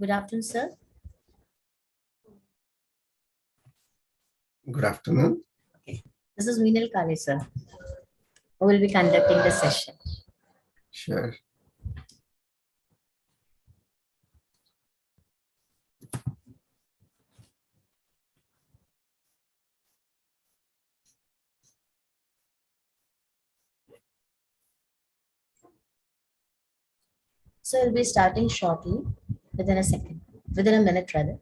Good afternoon, sir. Good afternoon. This is Meenal Kale, sir, who will be conducting the session. Sure. So we'll be starting shortly, within a minute rather.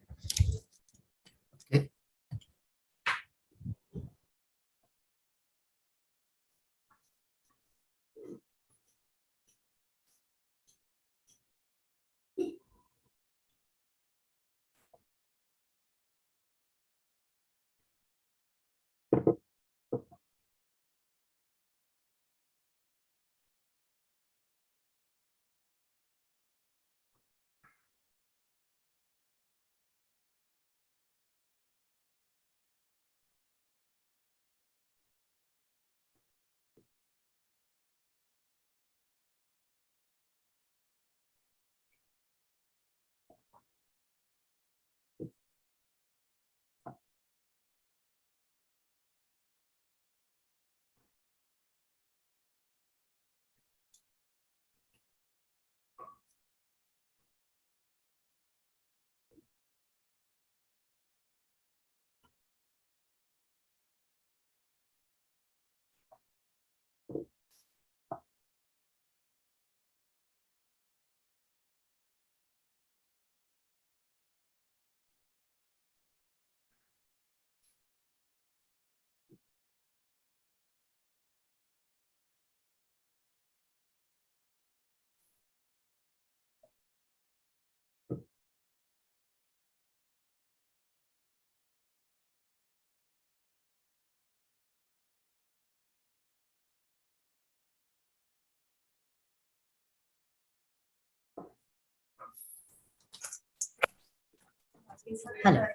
Okay. Hello.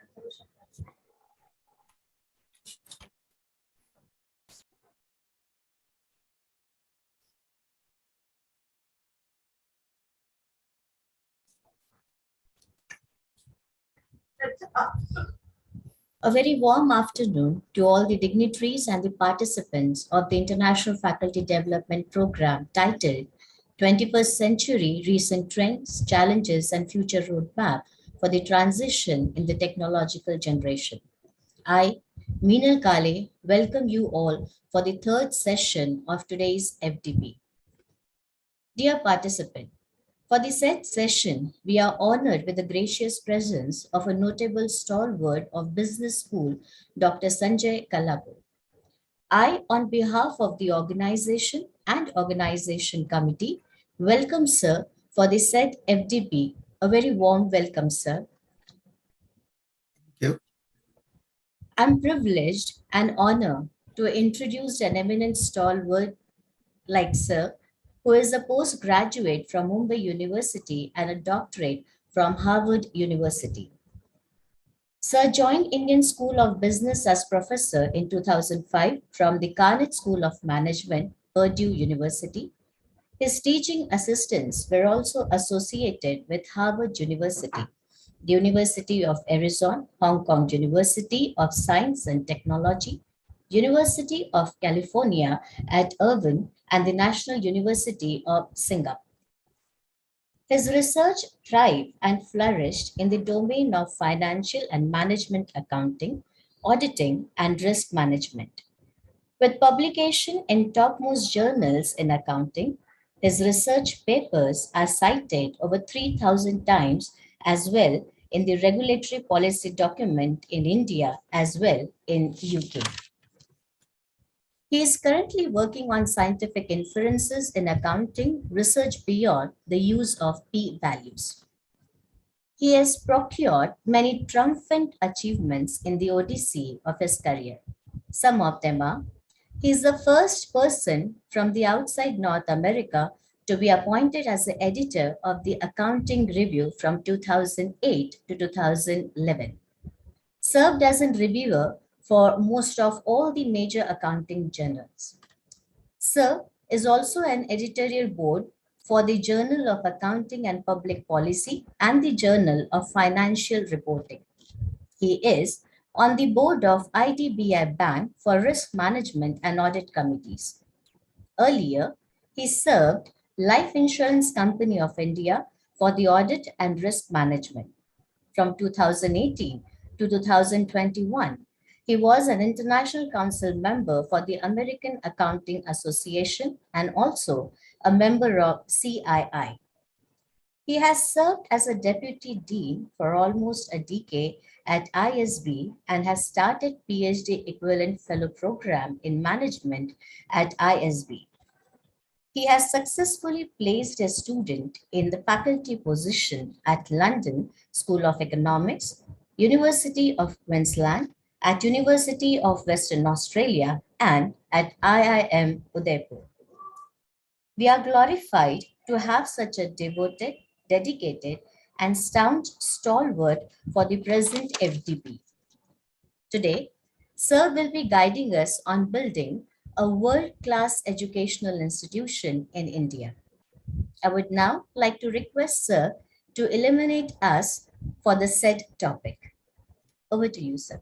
A very warm afternoon to all the dignitaries and the participants of the International Faculty Development Program titled 21st Century Recent Trends, Challenges and Future Roadmap for the Transition in the Technological Generation. I, Meenal Kale, welcome you all for the third session of today's FDP. Dear participant, for the said session, we are honored with the gracious presence of a notable stalwart of business school, Dr. Sanjay Kalabu. I, on behalf of the organization and organization committee, welcome sir for the said FDP. A very warm welcome, sir. Thank you. I'm privileged and honored to introduce an eminent stalwart like sir, who is a postgraduate from Mumbai University and a doctorate from Harvard University. Sir joined Indian School of Business as professor in 2005 from the Carnett School of Management, Purdue University. His teaching assistants were also associated with Harvard University, the University of Arizona, Hong Kong University of Science and Technology, University of California at Irvine, and the National University of Singapore. His research thrived and flourished in the domain of financial and management accounting, auditing, and risk management. With publication in topmost journals in accounting, his research papers are cited over 3,000 times as well in the regulatory policy document in India as well in UK. He is currently working on scientific inferences in accounting research beyond the use of p-values. He has procured many triumphant achievements in the odyssey of his career. Some of them are: he is the first person from the outside North America to be appointed as the editor of the Accounting Review from 2008 to 2011. Served as a reviewer for most of all the major accounting journals. Sir is also an editorial board for the Journal of Accounting and Public Policy and the Journal of Financial Reporting. He is on the board of IDBI Bank for Risk Management and Audit Committees. Earlier, he served Life Insurance Company of India for the audit and risk management. From 2018 to 2021, he was an International Council member for the American Accounting Association and also a member of CII. He has served as a deputy dean for almost a decade at ISB and has started PhD equivalent fellow program in management at ISB. He has successfully placed a student in the faculty position at London School of Economics, University of Queensland, at University of Western Australia, and at IIM Udaipur. We are glorified to have such a devoted, dedicated, and staunch stalwart for the present FDP. Today, Sir will be guiding us on building a world-class educational institution in India. I would now like to request Sir to illuminate us for the said topic. Over to you, Sir.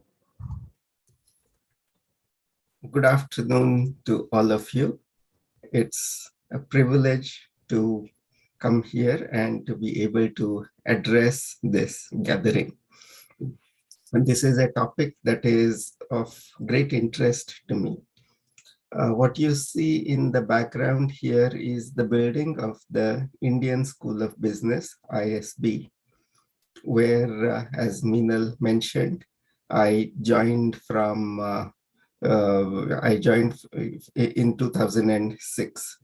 Good afternoon to all of you. It's a privilege to come here and to be able to address this gathering. And this is a topic that is of great interest to me. What you see in the background here is the building of the Indian School of Business, ISB, where, as Meenal mentioned, I joined in 2006.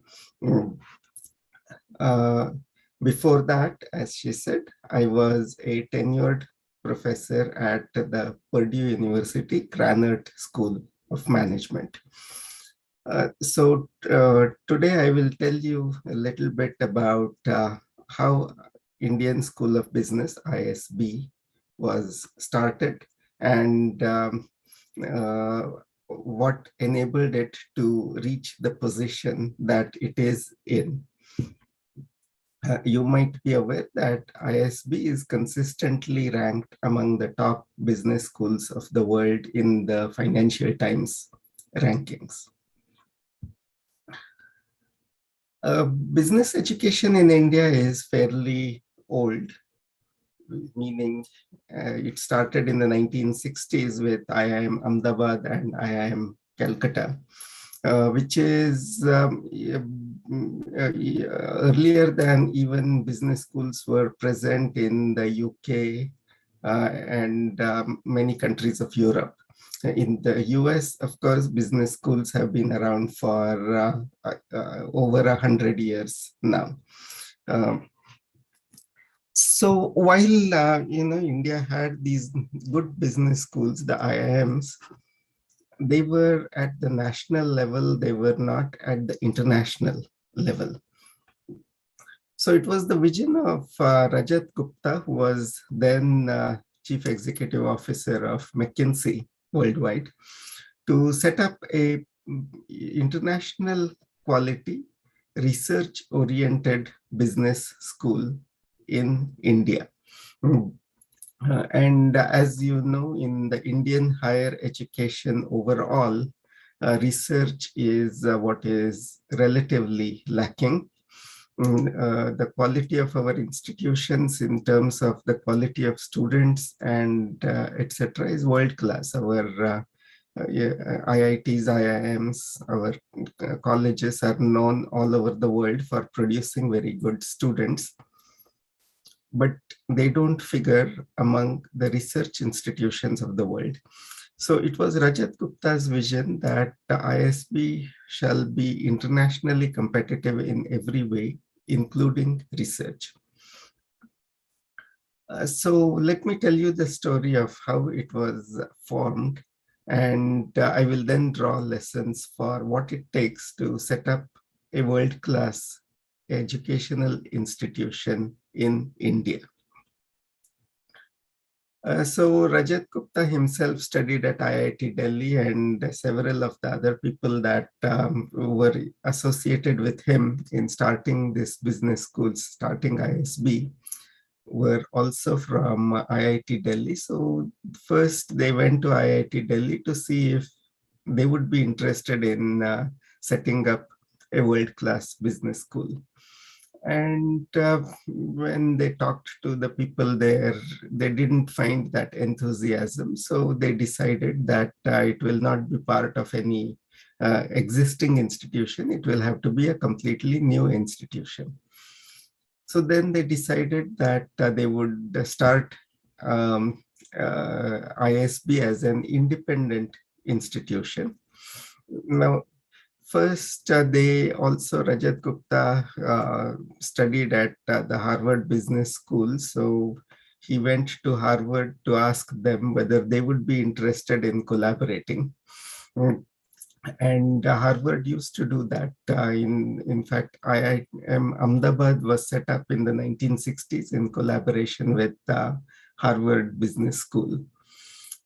Before that, as she said, I was a tenured professor at the Purdue University Krannert School of Management. Today I will tell you a little bit about how Indian School of Business, ISB, was started and what enabled it to reach the position that it is in. You might be aware that ISB is consistently ranked among the top business schools of the world in the Financial Times rankings. Business education in India is fairly old, meaning it started in the 1960s with IIM Ahmedabad and IIM Calcutta, which is earlier than even business schools were present in the UK and many countries of Europe. In the US, of course, business schools have been around for over 100 years now. So while India had these good business schools, the IIMs, they were at the national level, they were not at the international level. So it was the vision of Rajat Gupta, who was then Chief Executive Officer of McKinsey worldwide, to set up a international quality research-oriented business school in India. And as you know, in the Indian higher education overall, research is what is relatively lacking. The quality of our institutions in terms of the quality of students and etc. is world class. Our IITs, IIMs, our colleges are known all over the world for producing very good students, but they don't figure among the research institutions of the world. So it was Rajat Gupta's vision that the ISB shall be internationally competitive in every way, including research. So let me tell you the story of how it was formed, and I will then draw lessons for what it takes to set up a world-class educational institution in India. So Rajat Gupta himself studied at IIT Delhi, and several of the other people that were associated with him in starting this business school, starting ISB, were also from IIT Delhi. So first they went to IIT Delhi to see if they would be interested in setting up a world-class business school. And when they talked to the people there, they didn't find that enthusiasm. So they decided that it will not be part of any existing institution. It will have to be a completely new institution. So then they decided that they would start um, ISB as an independent institution. Now, first, they also, Rajat Gupta studied at the Harvard Business School. So he went to Harvard to ask them whether they would be interested in collaborating. And Harvard used to do that. In fact, IIM Ahmedabad was set up in the 1960s in collaboration with Harvard Business School.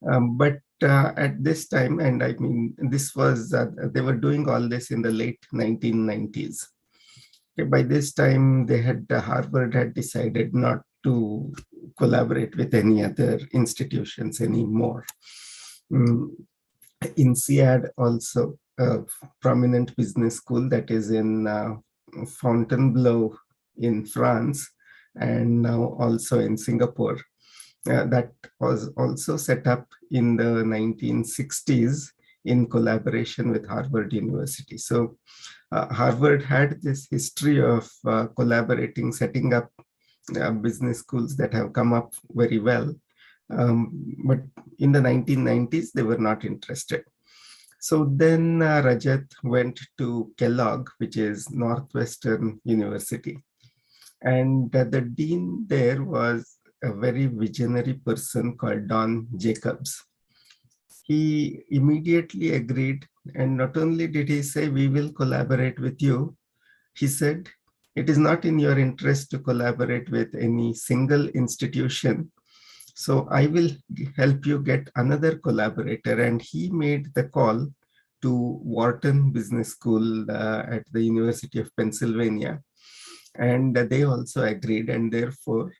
But at this time, and I mean, this was, they were doing all this in the late 1990s. Okay, by this time, Harvard had decided not to collaborate with any other institutions anymore. INSEAD also, a prominent business school that is in Fontainebleau in France, and now also in Singapore. That was also set up in the 1960s in collaboration with Harvard University. So Harvard had this history of collaborating, setting up business schools that have come up very well. But in the 1990s, they were not interested. So then Rajat went to Kellogg, which is Northwestern University. And the dean there was a very visionary person called Don Jacobs. He immediately agreed, and not only did he say, we will collaborate with you, he said, it is not in your interest to collaborate with any single institution. So I will help you get another collaborator. And he made the call to Wharton Business School at the University of Pennsylvania. And they also agreed, and therefore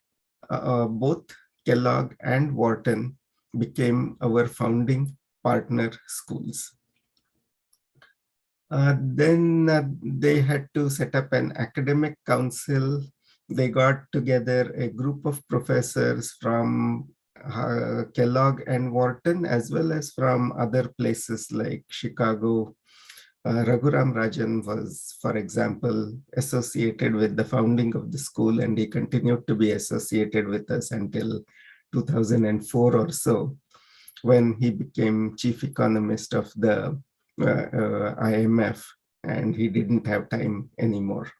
both Kellogg and Wharton became our founding partner schools. Then they had to set up an academic council. They got together a group of professors from Kellogg and Wharton, as well as from other places like Chicago. Raghuram Rajan was, for example, associated with the founding of the school, and he continued to be associated with us until 2004 or so, when he became chief economist of the IMF, and he didn't have time anymore.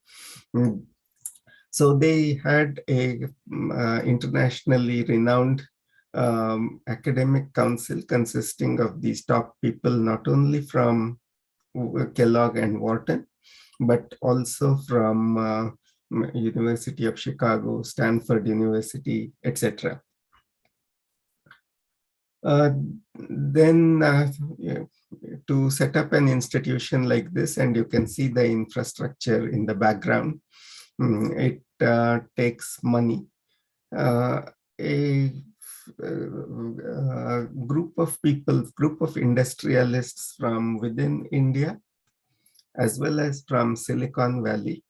So they had a internationally renowned academic council consisting of these top people, not only from Kellogg and Wharton, but also from University of Chicago, Stanford University, etc. Then to set up an institution like this, and you can see the infrastructure in the background, it takes money. A group of people, group of industrialists from within India, as well as from Silicon Valley,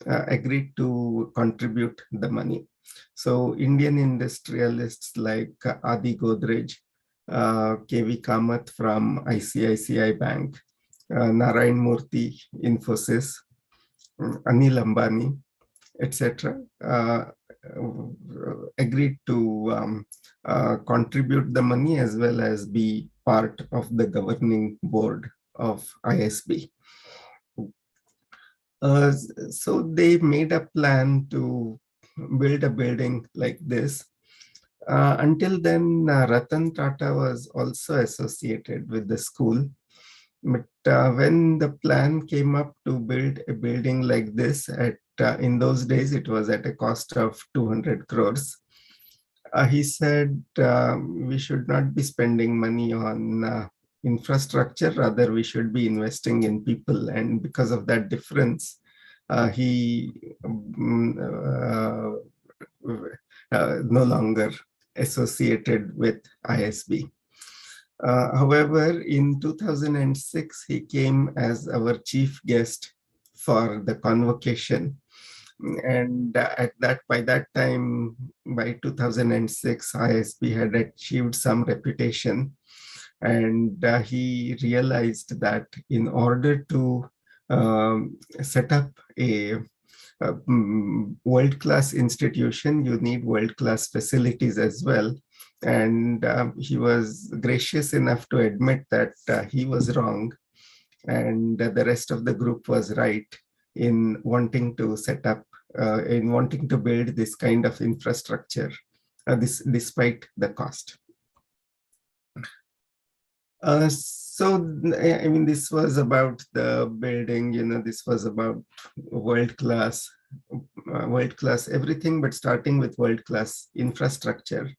agreed to contribute the money. So Indian industrialists like Adi Godrej, KV Kamath from ICICI Bank, Narayan Murthy, Infosys, Anil Ambani, etc., agreed to contribute the money as well as be part of the governing board of ISB. So they made a plan to build a building like this. Until then, Ratan Tata was also associated with the school. But when the plan came up to build a building like this, in those days, it was at a cost of 200 crores. He said we should not be spending money on infrastructure, rather we should be investing in people. And because of that difference, he no longer associated with ISB. However, in 2006, he came as our chief guest for the convocation. And by that time, by 2006, ISB had achieved some reputation. And he realized that in order to set up a world-class institution, you need world-class facilities as well. And he was gracious enough to admit that he was wrong and the rest of the group was right in wanting to set up, in wanting to build this kind of infrastructure, despite the cost. So, I mean, this was about the building, this was about world-class everything, but starting with world-class infrastructure.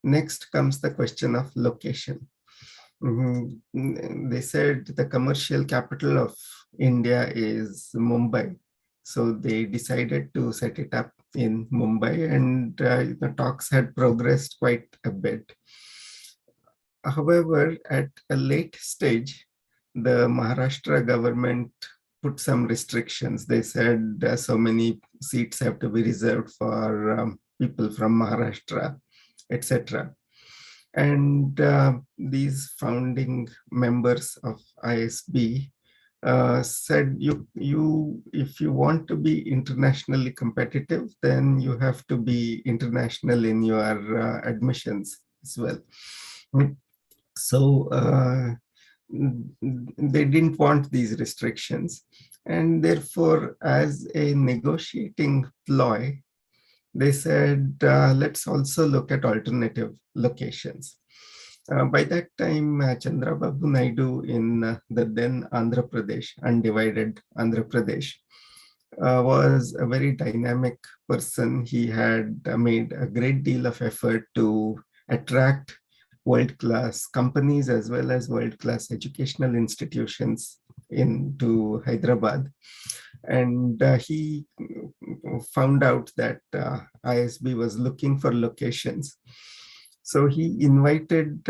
Next comes the question of location. They said the commercial capital of India is Mumbai. So they decided to set it up in Mumbai, and the talks had progressed quite a bit. However, at a late stage, the Maharashtra government put some restrictions. They said so many seats have to be reserved for people from Maharashtra, etc. And these founding members of ISB said, if you want to be internationally competitive, then you have to be international in your admissions as well. So they didn't want these restrictions. And therefore, as a negotiating ploy, they said, let's also look at alternative locations. By that time, Chandrababu Naidu in the then Andhra Pradesh, undivided Andhra Pradesh, was a very dynamic person. He had made a great deal of effort to attract world-class companies as well as world-class educational institutions into Hyderabad. And he found out that ISB was looking for locations. So he invited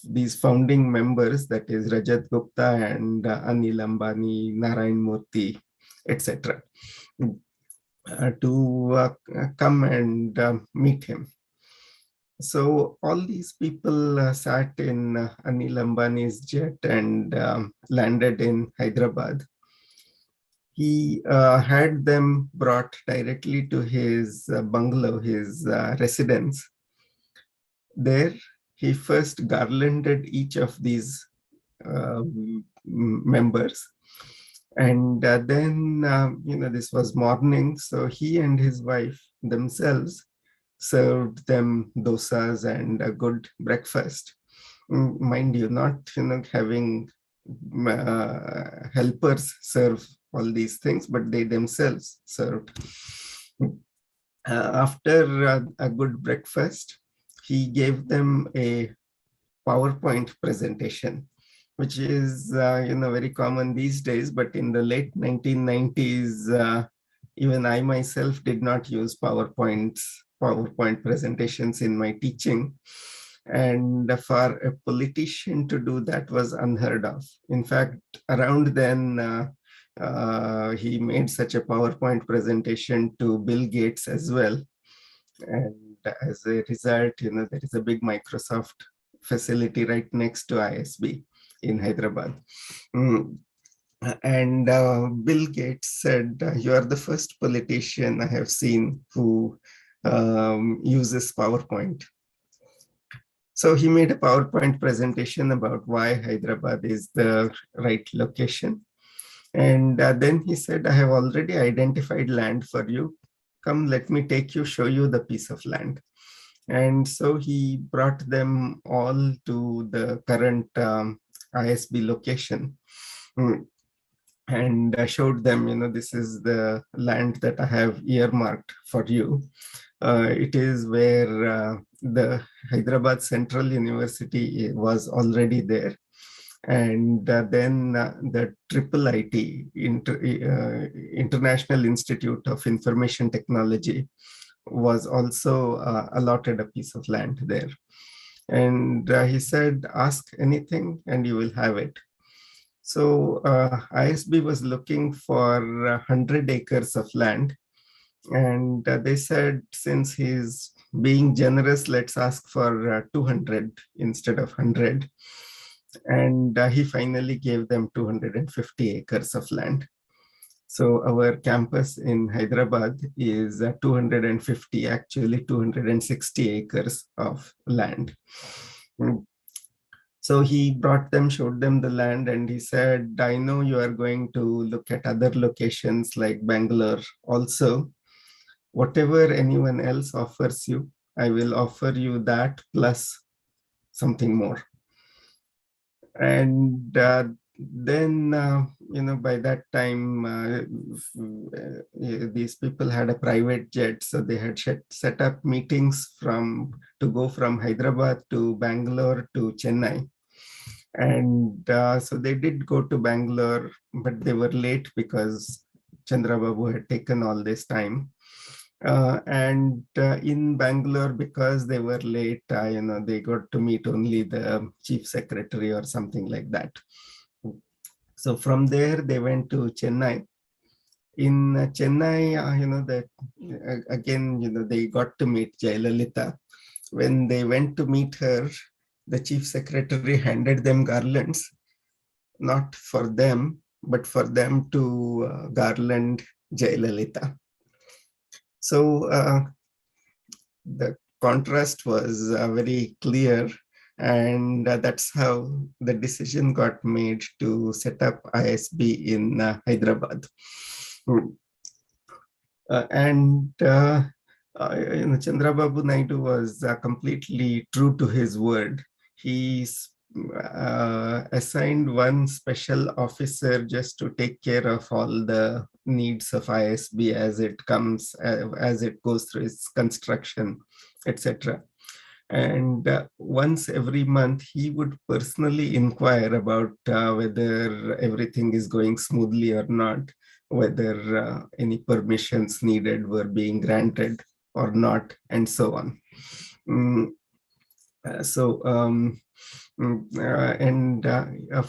these founding members, that is Rajat Gupta and Anil Ambani, Narayan Murthy, etc., to come and meet him. So all these people sat in Anil Ambani's jet and landed in Hyderabad. He had them brought directly to his bungalow, his residence. There, he first garlanded each of these members. And then, this was morning, so he and his wife themselves served them dosas and a good breakfast. Mind you, not having helpers serve all these things, but they themselves served. After a good breakfast, he gave them a PowerPoint presentation, which is very common these days, but in the late 1990s, even I myself did not use PowerPoint presentations in my teaching. And for a politician to do that was unheard of. In fact, around then, he made such a PowerPoint presentation to Bill Gates as well. And as a result, there is a big Microsoft facility right next to ISB in Hyderabad. And Bill Gates said, you are the first politician I have seen who uses PowerPoint. So he made a PowerPoint presentation about why Hyderabad is the right location. And then he said, I have already identified land for you. Come, let me take you, show you the piece of land. And so he brought them all to the current ISB location. and showed them, this is the land that I have earmarked for you. It is where the Hyderabad Central University was already there. And then the Triple IT, International Institute of Information Technology, was also allotted a piece of land there. And he said, ask anything and you will have it. So ISB was looking for 100 acres of land. And they said, since he's being generous, let's ask for 200 instead of 100. And he finally gave them 250 acres of land. So our campus in Hyderabad is 250, actually 260 acres of land. So he brought them, showed them the land, and he said, I know you are going to look at other locations like Bangalore also. Whatever anyone else offers you, I will offer you that plus something more. And then, by that time, these people had a private jet, so they had set up meetings to go from Hyderabad to Bangalore to Chennai. And so they did go to Bangalore, but they were late because Chandrababu had taken all this time. And in Bangalore, because they were late, they got to meet only the chief secretary or something like that. So from there, they went to Chennai. In Chennai, again, they got to meet Jayalalitha. When they went to meet her, the chief secretary handed them garlands, not for them, but for them to garland Jayalalitha. So the contrast was very clear, and that's how the decision got made to set up ISB in Hyderabad. Chandrababu Naidu was completely true to his word. He assigned one special officer just to take care of all the needs of ISB as it comes, as it goes through its construction, etc. And once every month, he would personally inquire about whether everything is going smoothly or not, whether any permissions needed were being granted or not, and so on. And a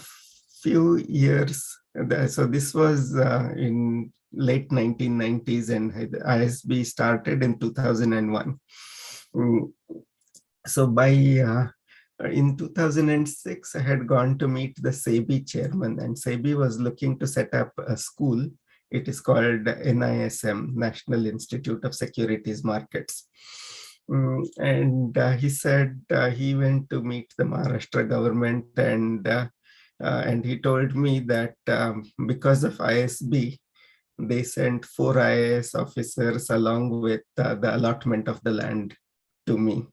few years, so this was in late 1990s, and ISB started in 2001. So by in 2006, I had gone to meet the SEBI chairman, and SEBI was looking to set up a school. It is called NISM, National Institute of Securities Markets. And he said he went to meet the Maharashtra government, and he told me that because of ISB, they sent 4 IAS officers along with the allotment of the land to me.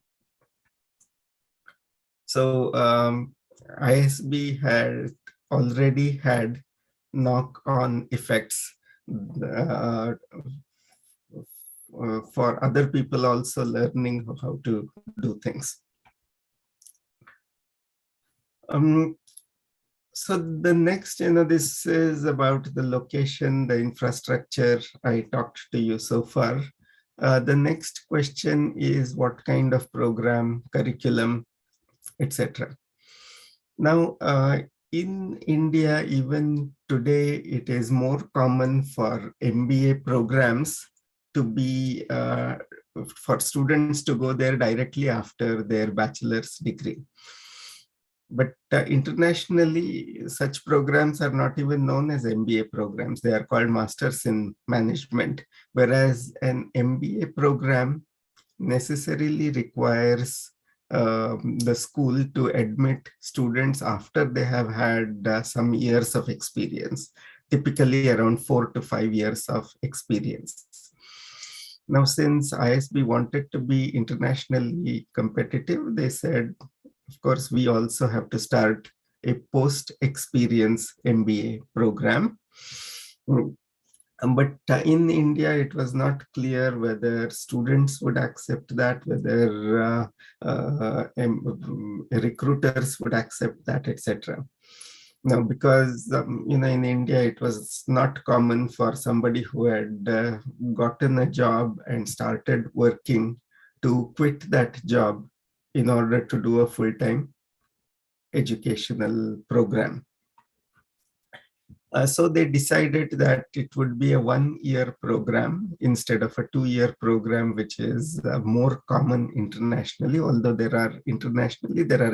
So ISB had already had knock-on effects for other people also learning how to do things. So the next, this is about the location, the infrastructure I talked to you so far. The next question is what kind of program, curriculum, etc. Now, in India, even today, it is more common for MBA programs to be for students to go there directly after their bachelor's degree. But internationally, such programs are not even known as MBA programs. They are called Masters in Management, whereas an MBA program necessarily requires the school to admit students after they have had some years of experience, typically around 4 to 5 years of experience. Now, since ISB wanted to be internationally competitive, they said, of course, we also have to start a post-experience MBA program. Mm, But in India, it was not clear whether students would accept that, whether recruiters would accept that, etc. Now, because in India, it was not common for somebody who had gotten a job and started working to quit that job in order to do a full-time educational program. So they decided that it would be a 1-year program instead of a 2-year program, which is more common internationally, although there are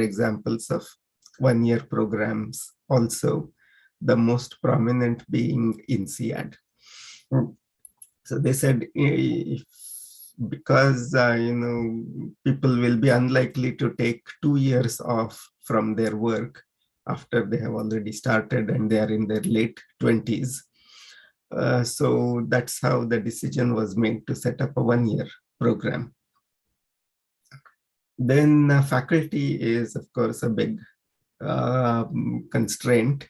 examples of 1-year programs also, the most prominent being INSEAD. So they said, if, because people will be unlikely to take 2 years off from their work after they have already started and they are in their late 20s. So that's how the decision was made to set up a 1-year program. Then faculty is, of course, a big constraint.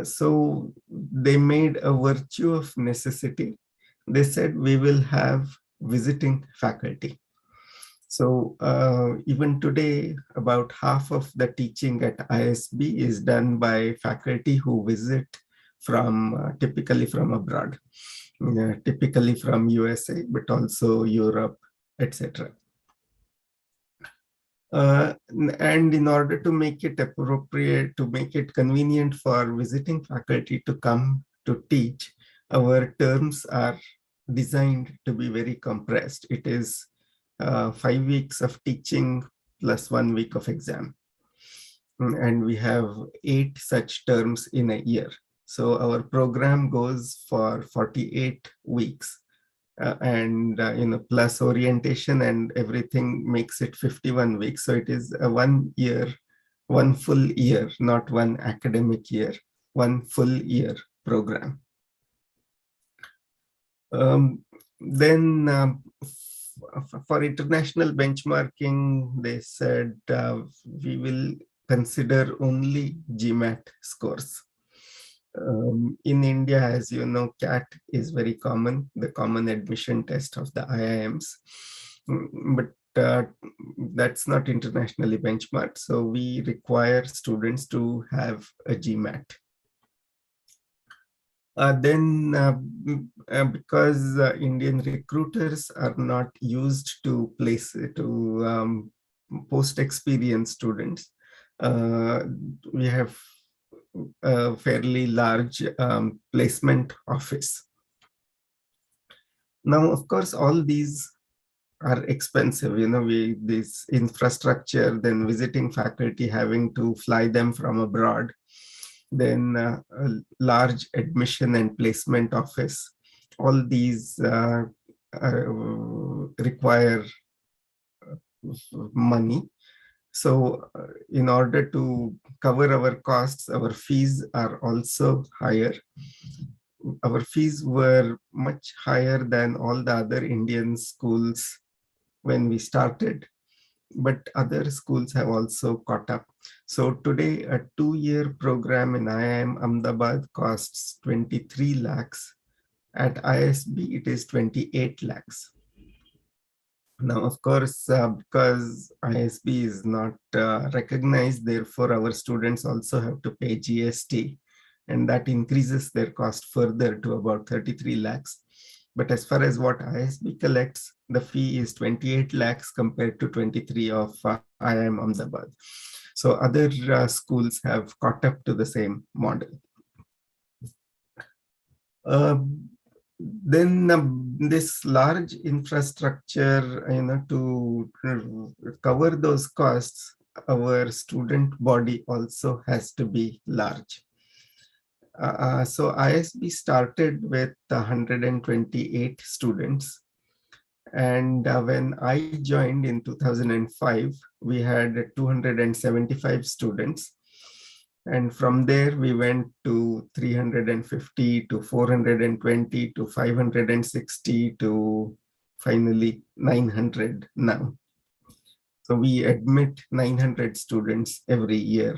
So they made a virtue of necessity. They said, we will have visiting faculty. So even today, about half of the teaching at ISB is done by faculty who visit from typically from abroad, typically from USA, but also Europe, etc. And in order to make it appropriate, to make it convenient for visiting faculty to come to teach, our terms are designed to be very compressed. It is 5 weeks of teaching plus 1 week of exam. And we have 8 such terms in a year. So our program goes for 48 weeks. And plus orientation and everything makes it 51 weeks. So it is a 1 year, 1 full year, not 1 academic year, 1 full year program. Then for international benchmarking, they said we will consider only GMAT scores. In India, as you know, CAT is very common, the common admission test of the IIMs. But that's not internationally benchmarked. So we require students to have a GMAT. Because Indian recruiters are not used to post experienced students, we have a fairly large placement office. Now, of course, all these are expensive. This infrastructure, then visiting faculty, having to fly them from abroad, then a large admission and placement office. All these require money. So in order to cover our costs, our fees are also higher. Our fees were much higher than all the other Indian schools when we started, but other schools have also caught up. So today, a 2-year program in IIM Ahmedabad costs 23 lakhs. At ISB, it is 28 lakhs. Now, of course, because ISB is not recognized, therefore our students also have to pay GST, and that increases their cost further to about 33 lakhs. But as far as what ISB collects, the fee is 28 lakhs compared to 23 of IIM Ahmedabad. So other schools have caught up to the same model. Then this large infrastructure, to cover those costs, our student body also has to be large. So ISB started with 128 students. And when I joined in 2005, we had 275 students. And from there, we went to 350 to 420 to 560 to finally 900 now. So we admit 900 students every year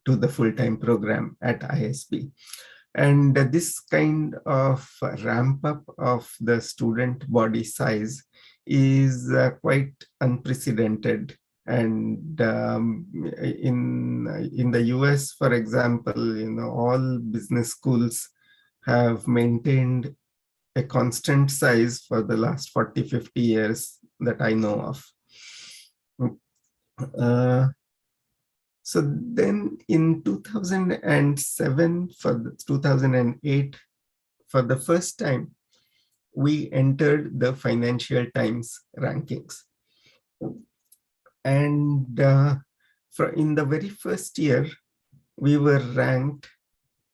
to the full-time program at ISB. And this kind of ramp up of the student body size is quite unprecedented. And in the US, for example, all business schools have maintained a constant size for the last 40, 50 years that I know of. Uh, so then in 2007, for 2008, for the first time, we entered the Financial Times rankings. And in the very first year, we were ranked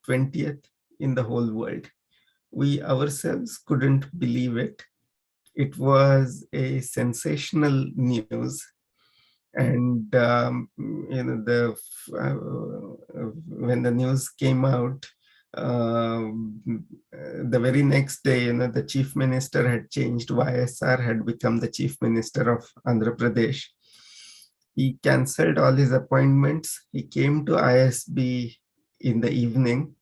20th in the whole world. We ourselves couldn't believe it. It was a sensational news. And when the news came out, the very next day, the chief minister had changed. YSR had become the chief minister of Andhra Pradesh. He cancelled all his appointments. He came to ISB in the evening,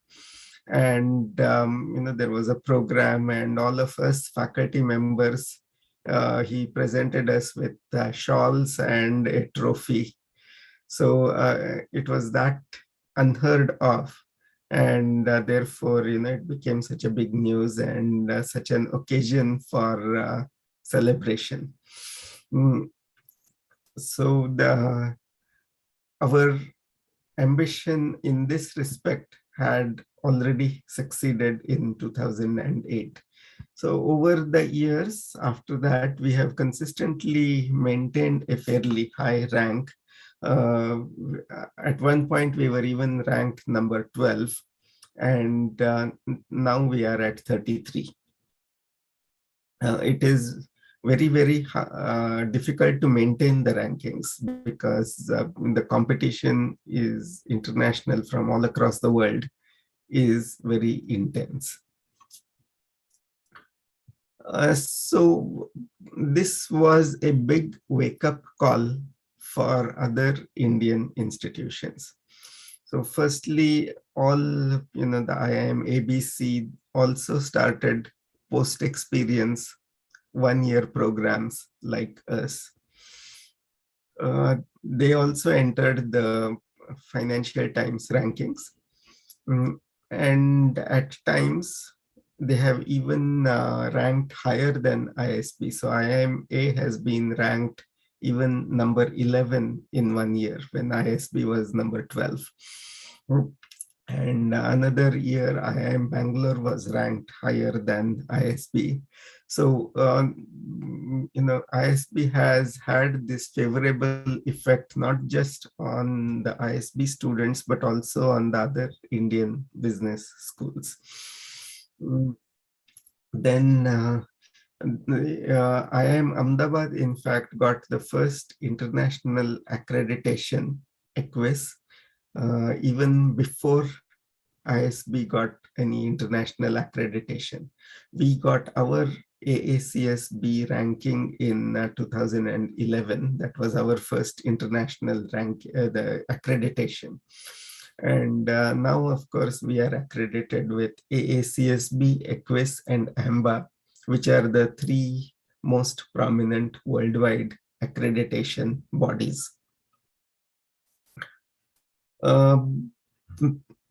and there was a program, and all of us faculty members, he presented us with shawls and a trophy. So it was that unheard of, and therefore it became such a big news and such an occasion for celebration. So our ambition in this respect had already succeeded in 2008. So over the years after that, we have consistently maintained a fairly high rank. At one point, we were even ranked number 12, and now we are at 33. It is very, very difficult to maintain the rankings because the competition is international from all across the world, is very intense. So this was a big wake-up call for other Indian institutions. So firstly, all the IIM ABC also started post-experience one-year programs like us. They also entered the Financial Times rankings. And at times, they have even ranked higher than ISB. So IIMA has been ranked even number 11 in 1 year when ISB was number 12. And another year, IIM Bangalore was ranked higher than ISB. So, ISB has had this favorable effect, not just on the ISB students, but also on the other Indian business schools. Then IIM Ahmedabad, in fact, got the first international accreditation, EQUIS, even before ISB got any international accreditation. We got our AACSB ranking in 2011. That was our first international rank, the accreditation. And now, of course, we are accredited with AACSB, EQUIS, and AMBA, which are the three most prominent worldwide accreditation bodies.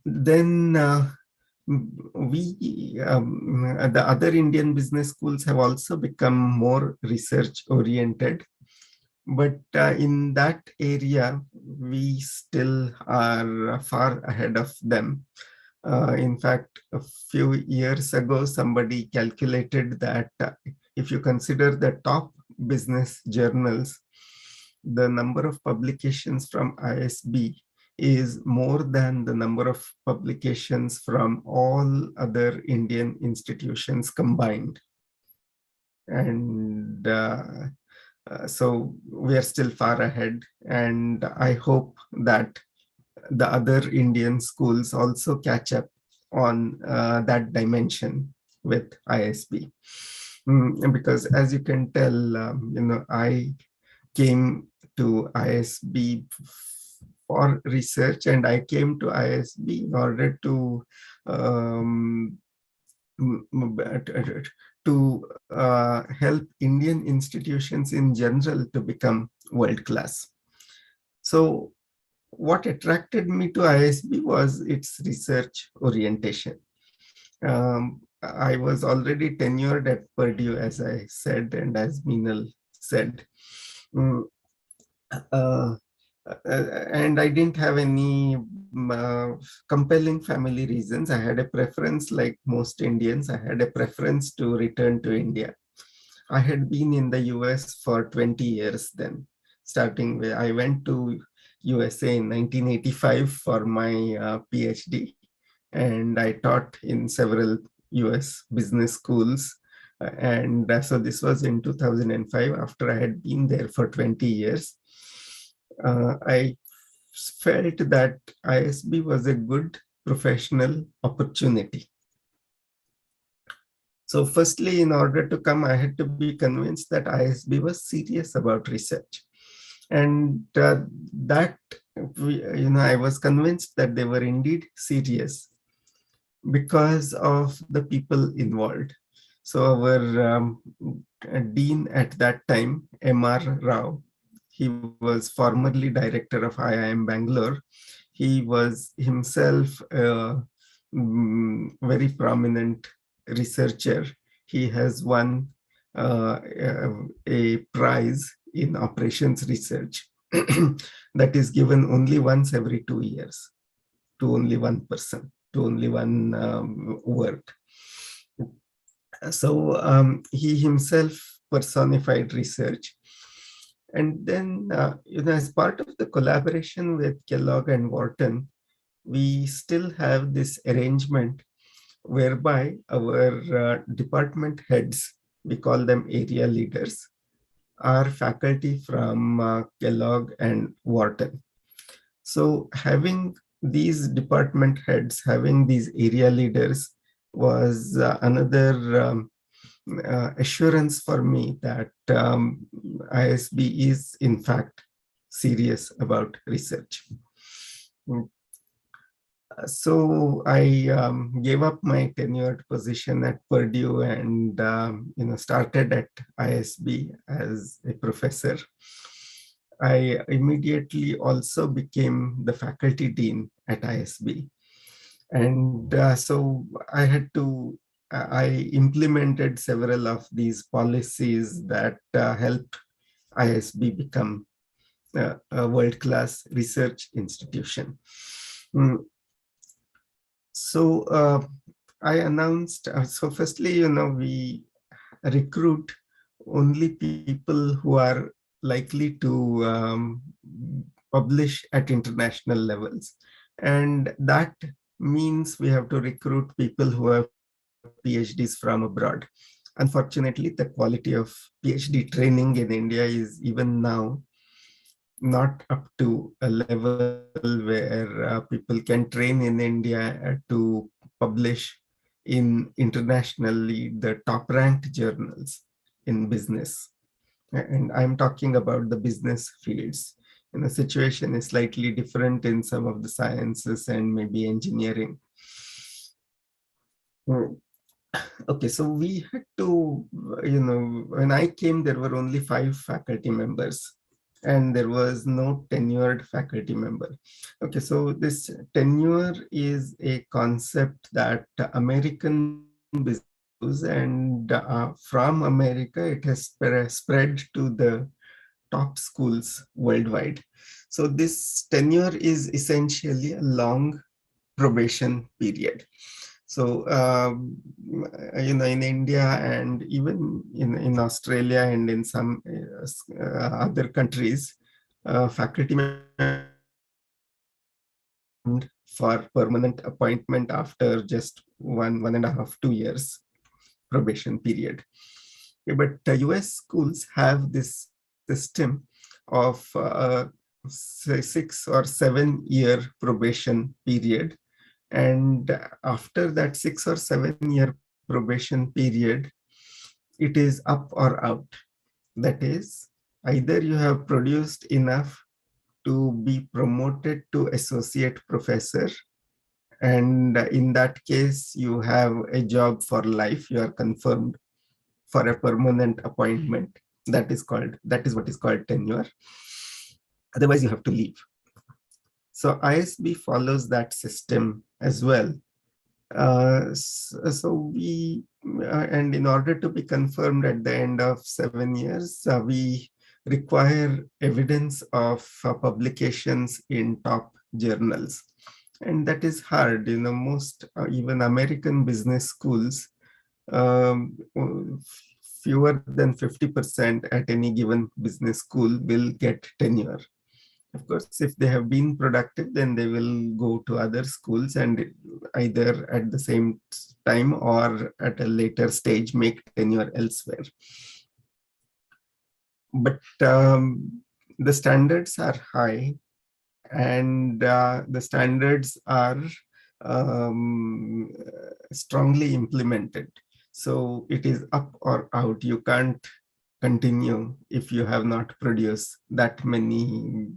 Then the other Indian business schools have also become more research oriented. But in that area, we still are far ahead of them. In fact, a few years ago, somebody calculated that if you consider the top business journals, the number of publications from ISB is more than the number of publications from all other Indian institutions combined. And so we are still far ahead, and I hope that the other Indian schools also catch up on that dimension with ISB. Because as you can tell, I came to ISB for research, and I came to ISB in order to um, help Indian institutions in general to become world class. So what attracted me to ISB was its research orientation. I was already tenured at Purdue, as I said, and as Meenal said. Mm, uh, and I didn't have any compelling family reasons. I had a preference, like most Indians, I had a preference to return to India. I had been in the US for 20 years then, starting with, I went to USA in 1985 for my PhD, and I taught in several US business schools. And so this was in 2005, after I had been there for 20 years. I felt that ISB was a good professional opportunity. So firstly, in order to come, I had to be convinced that ISB was serious about research. And I was convinced that they were indeed serious because of the people involved. So our dean at that time, M.R. Rao, he was formerly director of IIM Bangalore. He was himself a very prominent researcher. He has won a prize in operations research that is given only once every 2 years to only one person, to only one work. So he himself personified research. And then, as part of the collaboration with Kellogg and Wharton, we still have this arrangement whereby our department heads, we call them area leaders, are faculty from Kellogg and Wharton. So having these department heads, having these area leaders was another assurance for me that ISB is in fact serious about research. So I gave up my tenured position at Purdue and started at ISB as a professor. I immediately also became the faculty dean at ISB. And so I implemented several of these policies that helped ISB become a world-class research institution. So I announced, so firstly, we recruit only people who are likely to publish at international levels. And that means we have to recruit people who have PhDs from abroad. Unfortunately, the quality of PhD training in India is even now not up to a level where people can train in India to publish in internationally the top ranked journals in business. And I'm talking about the business fields. And the situation is slightly different in some of the sciences and maybe engineering. Okay, so we had to, when I came, there were only 5 faculty members and there was no tenured faculty member. Okay, so this tenure is a concept that American business, and from America, it has spread to the top schools worldwide. So this tenure is essentially a long probation period. So, in India and even in Australia and in some other countries, faculty for permanent appointment after just 1.5, 2 years probation period. But US schools have this system of 6 or 7 year probation period. And after that 6 or 7 year probation period, it is up or out. That is, either you have produced enough to be promoted to associate professor. And in that case, you have a job for life. You are confirmed for a permanent appointment. That is what is called tenure. Otherwise, you have to leave. So ISB follows that system as well. And in order to be confirmed at the end of 7 years, we require evidence of publications in top journals. And that is hard. Most even American business schools, fewer than 50% at any given business school will get tenure. Of course, if they have been productive, then they will go to other schools and either at the same time or at a later stage make tenure elsewhere. But the standards are high, and the standards are strongly implemented. So it is up or out. You can't continue if you have not produced that many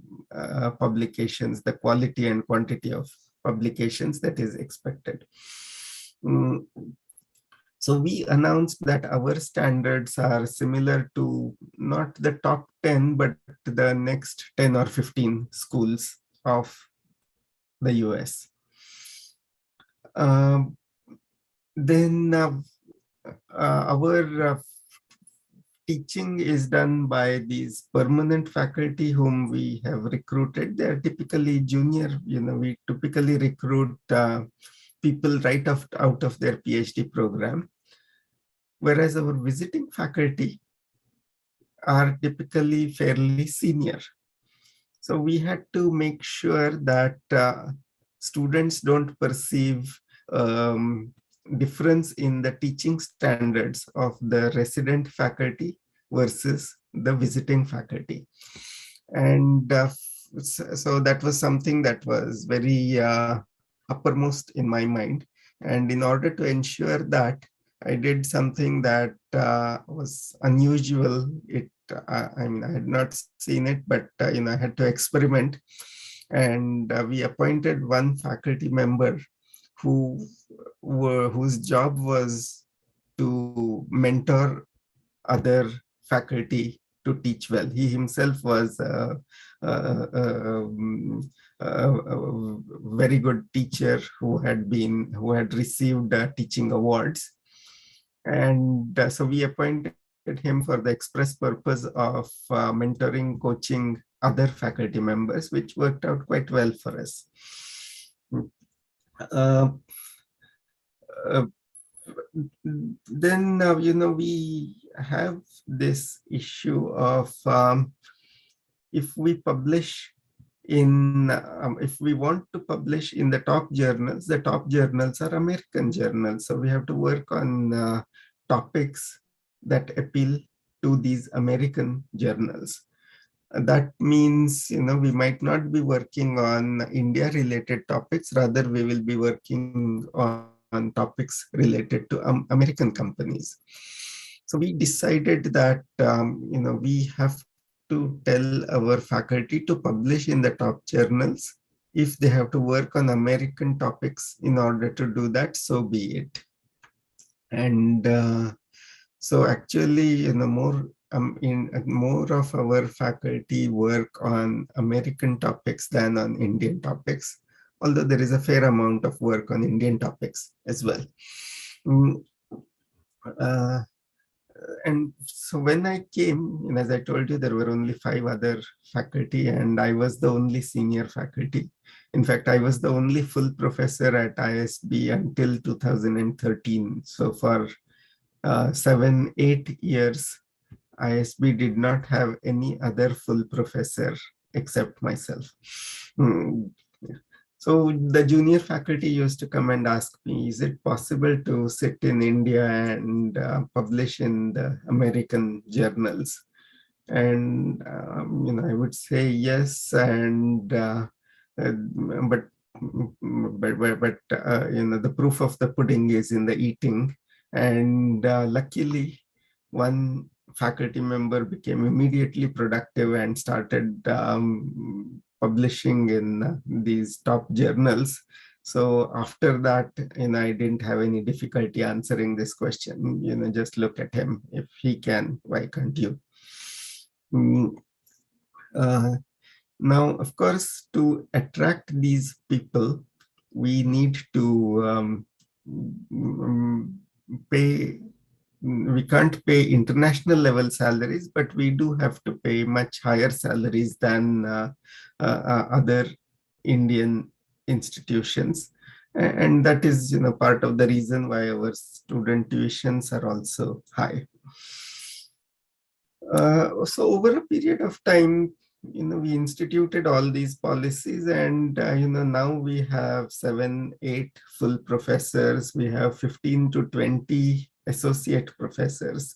publications, the quality and quantity of publications that is expected. So we announced that our standards are similar to not the top 10, but the next 10 or 15 schools of the US. Then our teaching is done by these permanent faculty whom we have recruited. They are typically junior. We typically recruit people right out of their PhD program, whereas our visiting faculty are typically fairly senior. So we had to make sure that students don't perceive difference in the teaching standards of the resident faculty versus the visiting faculty. And so that was something that was very uppermost in my mind. And in order to ensure that, I did something that was unusual. I had not seen it, but I had to experiment. And we appointed one faculty member whose job was to mentor other faculty to teach well. He himself was a very good teacher who had received teaching awards. And so we appointed him for the express purpose of mentoring, coaching other faculty members, which worked out quite well for us. Then, we have this issue of if we publish if we want to publish in the top journals are American journals. So we have to work on topics that appeal to these American journals. That means, we might not be working on India-related topics. Rather, we will be working on topics related to American companies. So we decided that, we have to tell our faculty to publish in the top journals. If they have to work on American topics in order to do that, so be it. And so actually, more of our faculty work on American topics than on Indian topics, although there is a fair amount of work on Indian topics as well. And so when I came, as I told you, there were only 5 other faculty, and I was the only senior faculty. In fact, I was the only full professor at ISB until 2013. So for 7-8 years, ISB did not have any other full professor except myself. So the junior faculty used to come and ask me, is it possible to sit in India and publish in the American journals? And I would say yes, and but the proof of the pudding is in the eating. And luckily, one faculty member became immediately productive and started publishing in these top journals. So after that, I didn't have any difficulty answering this question. Just look at him. If he can, why can't you? Mm, uh, Now, of course, to attract these people, we need to mm, pay. We can't pay international level salaries, but we do have to pay much higher salaries than other Indian institutions. And that is, part of the reason why our student tuitions are also high. So over a period of time, we instituted all these policies, and now we have 7, 8 full professors. We have 15 to 20 associate professors.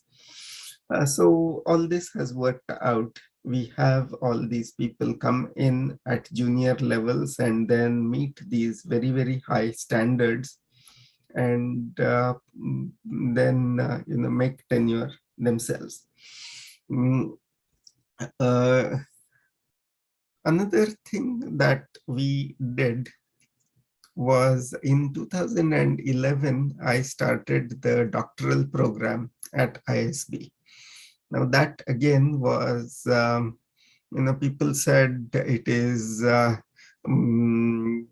So all this has worked out. We have all these people come in at junior levels and then meet these very, very high standards, and then make tenure themselves. Mm, uh, Another thing that we did was in 2011, I started the doctoral program at ISB. Now that again was, people said it is, um,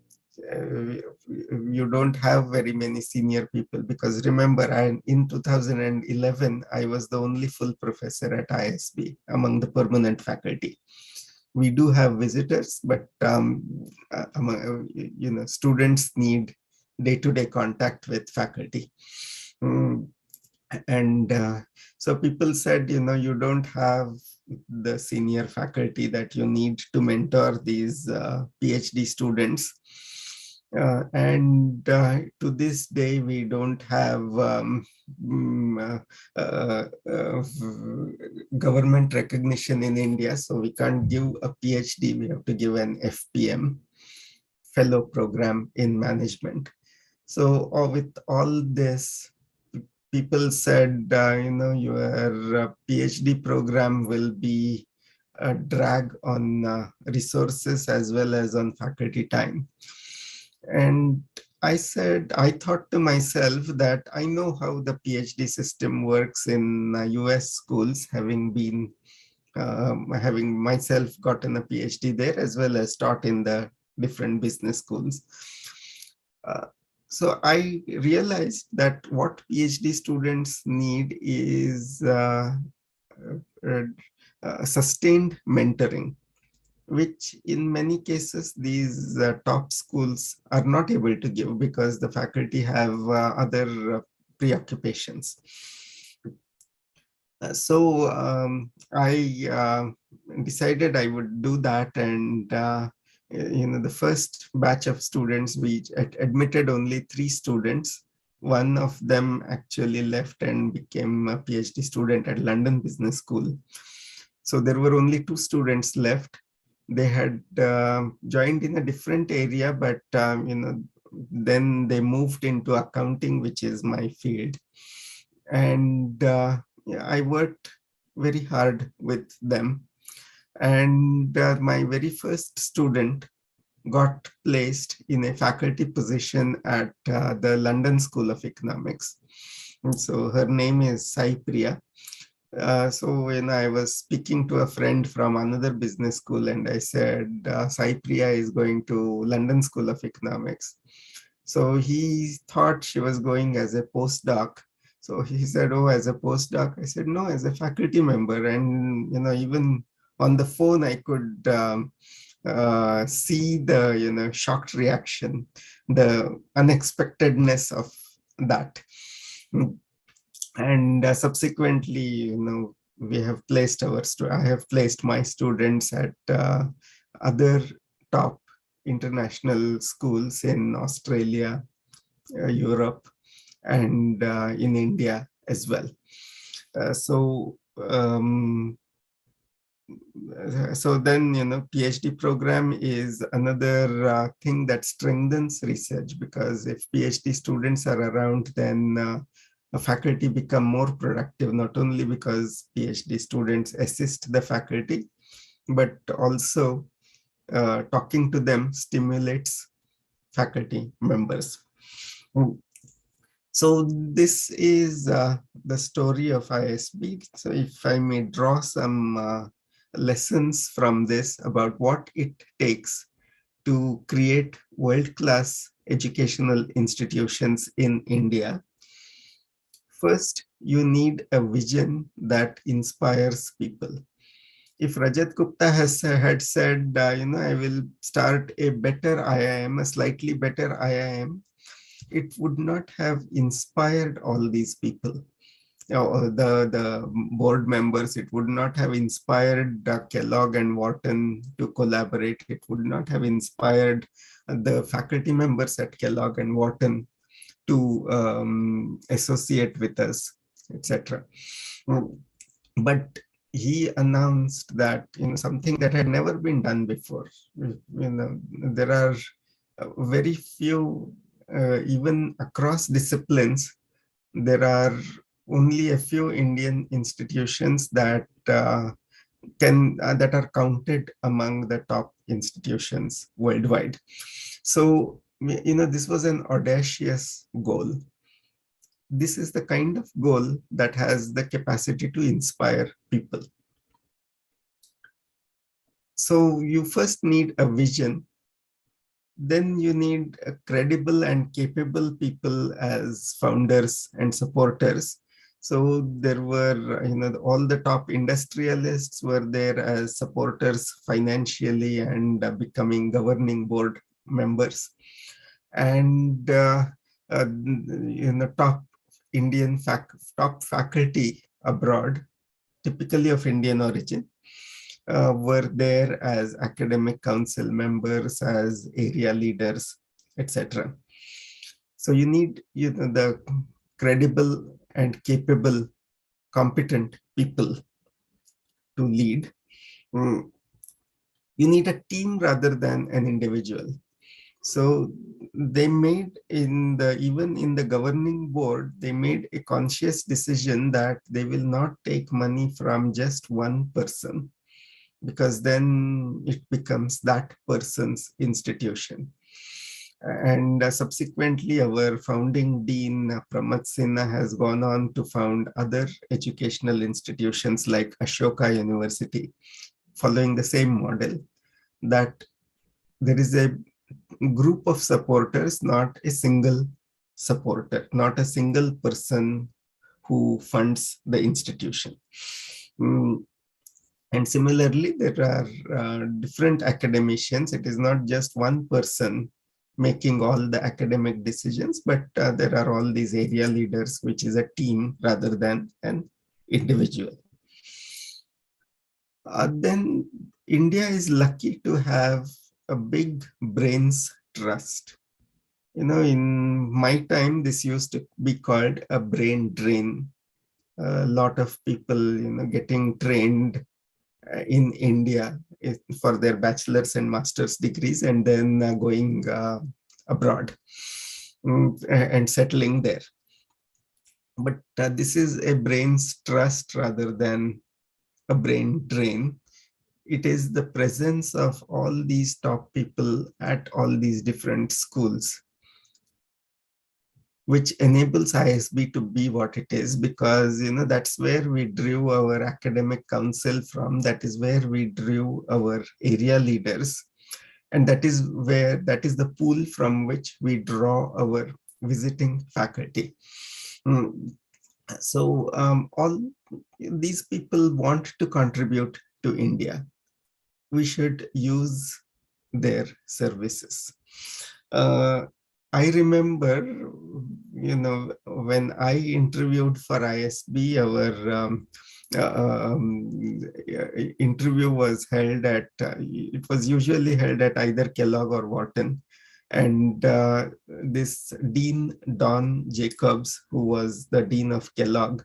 you don't have very many senior people, because remember, in 2011, I was the only full professor at ISB among the permanent faculty. We do have visitors, but students need day-to-day contact with faculty. And so people said, you don't have the senior faculty that you need to mentor these PhD students. And to this day, we don't have government recognition in India. So we can't give a PhD, we have to give an FPM, Fellow Program in Management. So with all this, people said, your PhD program will be a drag on resources as well as on faculty time. And I thought to myself that I know how the PhD system works in US schools, having myself gotten a PhD there, as well as taught in the different business schools. So I realized that what PhD students need is sustained mentoring, which in many cases these top schools are not able to give because the faculty have other preoccupations. So I decided I would do that, and the first batch of students, we admitted only 3 students. One of them actually left and became a PhD student at London Business School. So there were only 2 students left. They had joined in a different area, but then they moved into accounting, which is my field. And I worked very hard with them. And my very first student got placed in a faculty position at the London School of Economics. And so her name is Sai Priya. So when I was speaking to a friend from another business school, and I said, Sai Priya is going to London School of Economics. So he thought she was going as a postdoc. So he said, oh, as a postdoc? I said, no, as a faculty member. And, even on the phone, I could see the, shocked reaction, the unexpectedness of that. And subsequently, we have placed I have placed my students at other top international schools in Australia, Europe, and in India as well. So then, PhD program is another thing that strengthens research, because if PhD students are around, then faculty become more productive, not only because PhD students assist the faculty, but also talking to them stimulates faculty members. Mm. So this is the story of ISB. So if I may draw some lessons from this about what it takes to create world-class educational institutions in India. First, you need a vision that inspires people. If Rajat Gupta had said, I will start a better IIM, a slightly better IIM, it would not have inspired all these people. The board members, it would not have inspired Kellogg and Wharton to collaborate. It would not have inspired the faculty members at Kellogg and Wharton to associate with us, etc. But he announced that something that had never been done before. There are very few, even across disciplines, there are only a few Indian institutions that that are counted among the top institutions worldwide. So, this was an audacious goal. This is the kind of goal that has the capacity to inspire people. So you first need a vision. Then you need a credible and capable people as founders and supporters. So there were, all the top industrialists were there as supporters financially and becoming governing board members. And top Indian top faculty abroad, typically of Indian origin, were there as academic council members, as area leaders, etc. So you need the credible and capable, competent people to lead. You need a team rather than an individual. So they made even in the governing board, they made a conscious decision that they will not take money from just one person, because then it becomes that person's institution. And subsequently, our founding dean, Pramad Sinha, has gone on to found other educational institutions like Ashoka University, following the same model, that there is a group of supporters, not a single supporter, not a single person who funds the institution. And similarly, there are different academicians. It is not just one person making all the academic decisions, but there are all these area leaders, which is a team rather than an individual. Then India is lucky to have a big brains trust. In my time, this used to be called a brain drain. A lot of people, getting trained in India for their bachelor's and master's degrees, and then going abroad and settling there. But this is a brain's trust rather than a brain drain. It is the presence of all these top people at all these different schools which enables ISB to be what it is, because that's where we drew our academic council from. That is where we drew our area leaders, and that is the pool from which we draw our visiting faculty. So all these people want to contribute to India. We should use their services. I remember, when I interviewed for ISB, our interview was held at, it was usually held at either Kellogg or Wharton. And this Dean Don Jacobs, who was the Dean of Kellogg,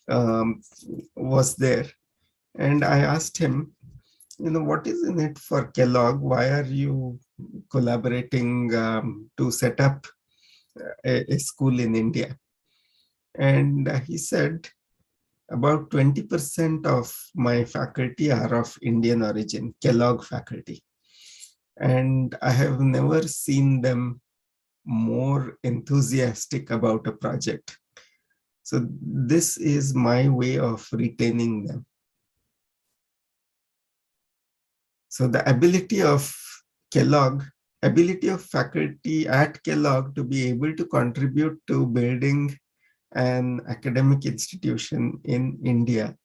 was there. And I asked him, what is in it for Kellogg? Why are you collaborating to set up a school in India? And he said, about 20% of my faculty are of Indian origin, Kellogg faculty. And I have never seen them more enthusiastic about a project. So this is my way of retaining them. So the ability of faculty at Kellogg to be able to contribute to building an academic institution in India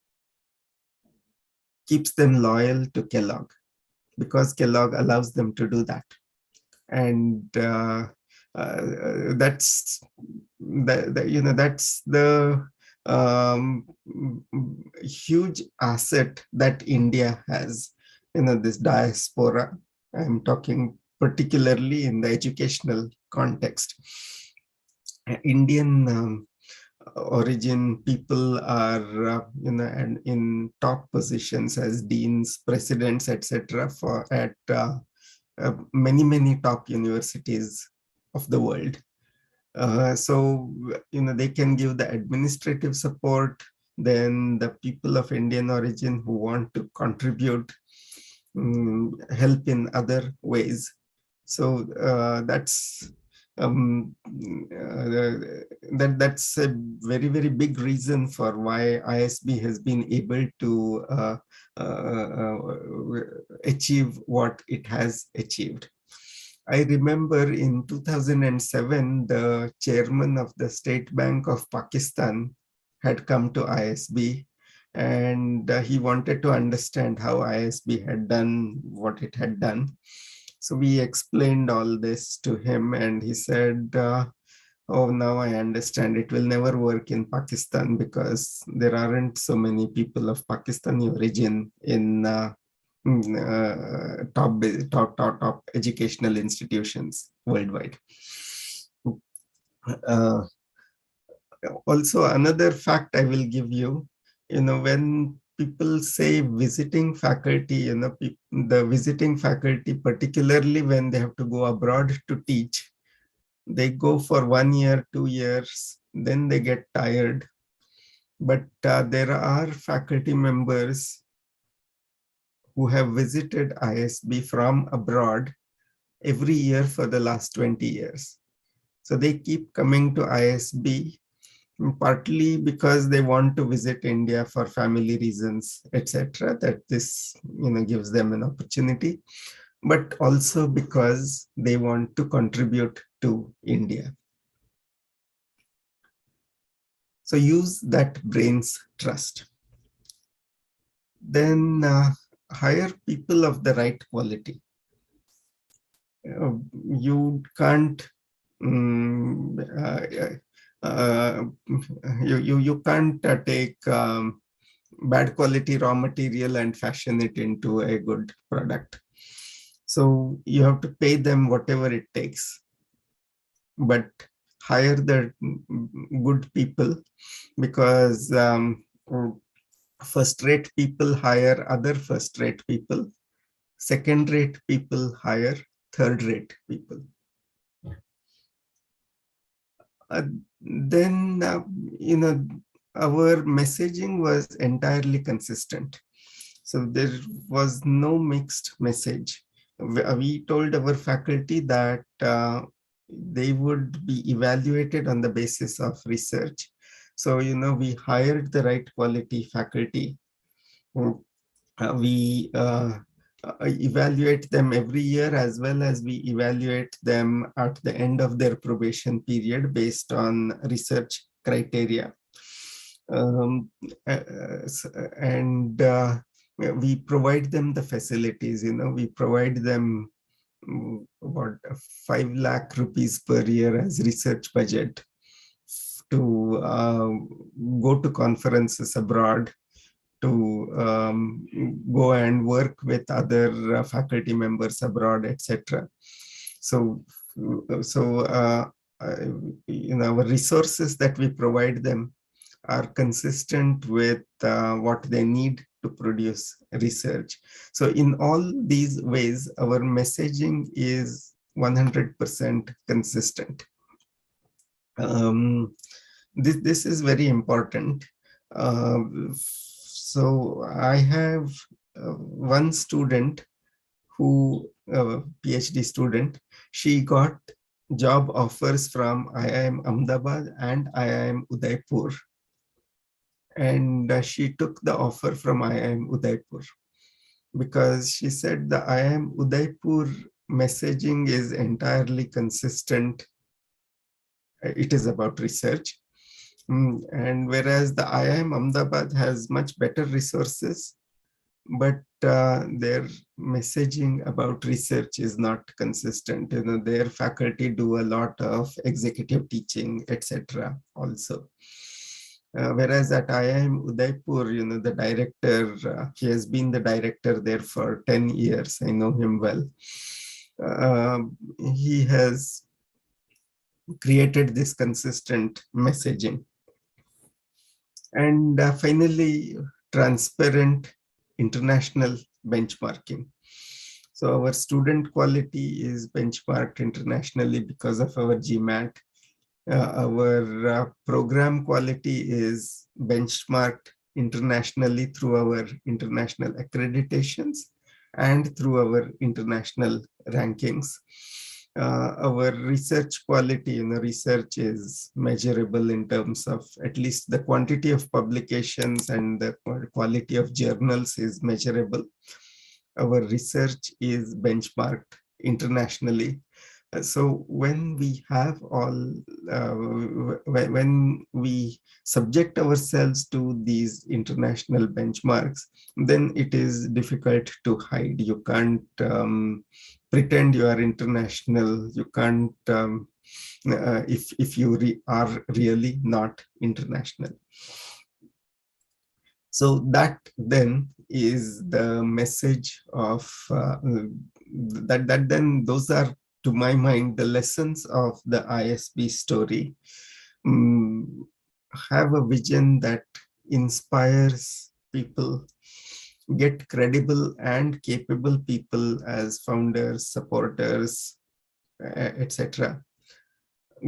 keeps them loyal to Kellogg, because Kellogg allows them to do that. And that's that's the huge asset that India has. This diaspora. I'm talking particularly in the educational context. Indian origin people are and in top positions as deans, presidents, etc. for at many top universities of the world. So they can give the administrative support. Then the people of Indian origin who want to contribute help in other ways. So that's that's a very big reason for why ISB has been able to achieve what it has achieved. I remember in 2007, the chairman of the State Bank of Pakistan had come to ISB, and he wanted to understand how ISB had done what it had done. So we explained all this to him, and he said, oh, now I understand. It will never work in Pakistan because there aren't so many people of Pakistani origin in top educational institutions worldwide. Also, another fact I will give you, when people say visiting faculty, the visiting faculty, particularly when they have to go abroad to teach, they go for 1 year, 2 years, then they get tired. But there are faculty members who have visited ISB from abroad every year for the last 20 years. So they keep coming to ISB, partly because they want to visit India for family reasons, etc. That this gives them an opportunity, but also because they want to contribute to India. So use that brain's trust. Then hire people of the right quality. You can't you can't take bad quality raw material and fashion it into a good product. So you have to pay them whatever it takes, but hire the good people, because first-rate people hire other first-rate people, second-rate people hire third-rate people. Then our messaging was entirely consistent. So there was no mixed message. We told our faculty that they would be evaluated on the basis of research. So, we hired the right quality faculty. We evaluate them every year, as well as we evaluate them at the end of their probation period based on research criteria. And we provide them the facilities, we provide them about 5 lakh rupees per year as research budget to go to conferences abroad, to go and work with other faculty members abroad, etc. So our resources that we provide them are consistent with what they need to produce research. So in all these ways, our messaging is 100% consistent. This is very important. So I have one student who a PhD student. She got job offers from IIM Ahmedabad and IIM Udaipur. And she took the offer from IIM Udaipur because she said the IIM Udaipur messaging is entirely consistent. It is about research. And whereas the IIM Ahmedabad has much better resources, but their messaging about research is not consistent. Their faculty do a lot of executive teaching, etc. also. Whereas at IIM Udaipur, the director, he has been the director there for 10 years. I know him well. He has created this consistent messaging. And finally, transparent international benchmarking. So our student quality is benchmarked internationally because of our GMAT. Our program quality is benchmarked internationally through our international accreditations and through our international rankings. Our research quality, research is measurable in terms of at least the quantity of publications, and the quality of journals is measurable. Our research is benchmarked internationally. So when we have all, when we subject ourselves to these international benchmarks, then it is difficult to hide. You can't pretend you are international. You can't, if you are really not international. So that then is the message of that then those are, to my mind, the lessons of the ISB story. Have a vision that inspires people, get credible and capable people as founders, supporters, etc.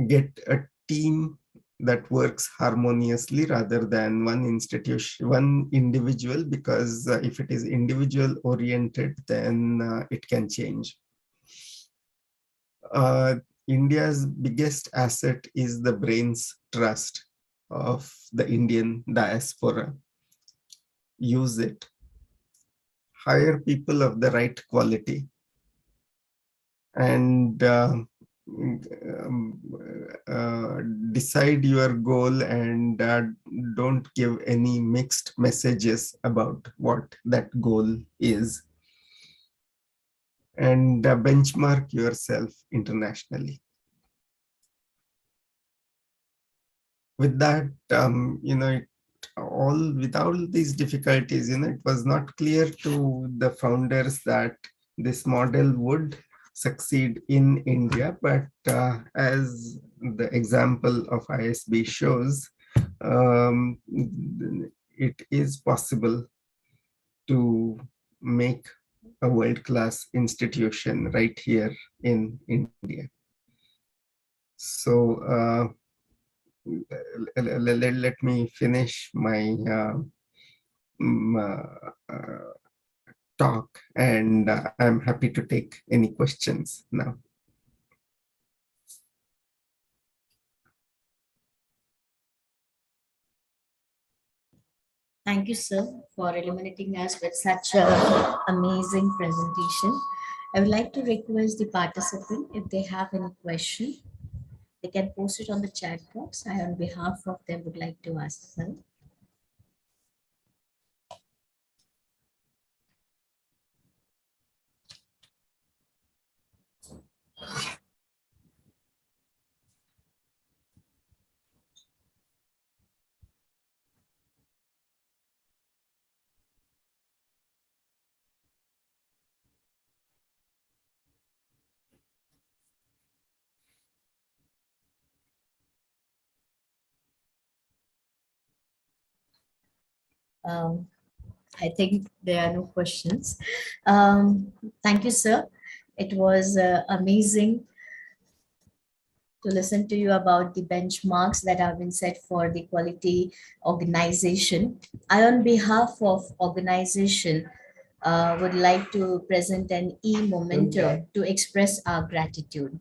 Get a team that works harmoniously rather than one institution, one individual, because if it is individual oriented, then it can change. India's biggest asset is the brain's trust of the Indian diaspora. Use it. Hire people of the right quality. And decide your goal, and don't give any mixed messages about what that goal is. And benchmark yourself internationally. With that, with all these difficulties, it was not clear to the founders that this model would succeed in India, but as the example of ISB shows, it is possible to make a world-class institution right here in India. So let me finish my talk, and I'm happy to take any questions now. Thank you, sir, for illuminating us with such an amazing presentation. I would like to request the participant, if they have any question, they can post it on the chat box. I, on behalf of them, would like to ask sir. I think there are no questions. Thank you, sir. It was amazing to listen to you about the benchmarks that have been set for the quality organization. I, on behalf of organization, would like to present an e-memento to express our gratitude.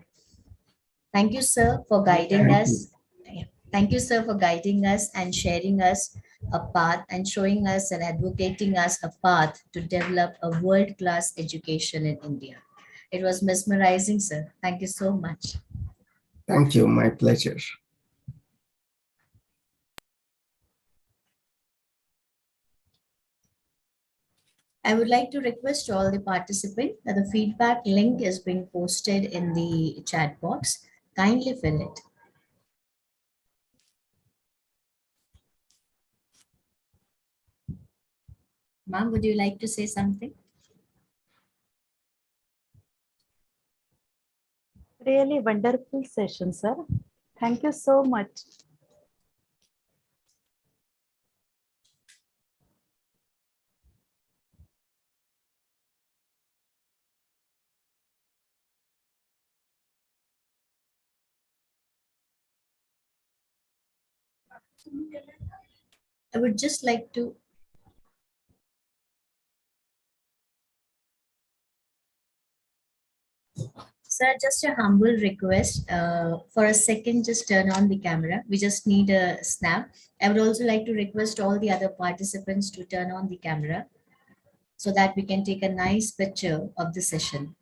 Thank you, sir, for guiding Thank you. us. Thank you, sir, for guiding us and sharing us a path and showing us and advocating us a path to develop a world-class education in India. It was mesmerizing, sir. Thank you so much. Thank you. My pleasure. I would like to request all the participants that the feedback link is being posted in the chat box. Kindly fill it. Ma'am, would you like to say something? Really wonderful session, sir. Thank you so much. I would just like to Sir, just a humble request. For a second, just turn on the camera. We just need a snap. I would also like to request all the other participants to turn on the camera so that we can take a nice picture of the session.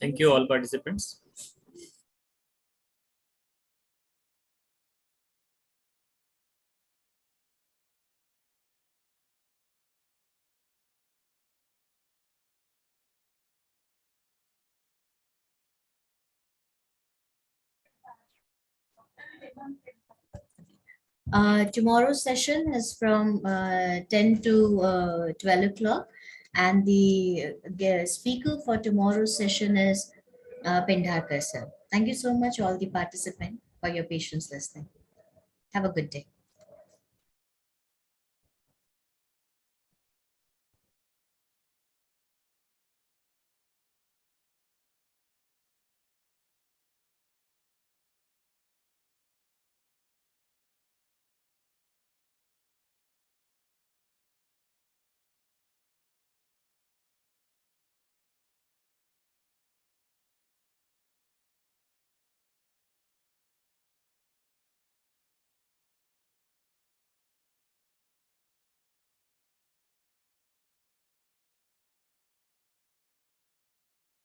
Thank you all participants. Tomorrow's session is from 10 to 12 o'clock. And the speaker for tomorrow's session is Pendharkar sir. Thank you so much, all the participants, for your patience listening. Have a good day.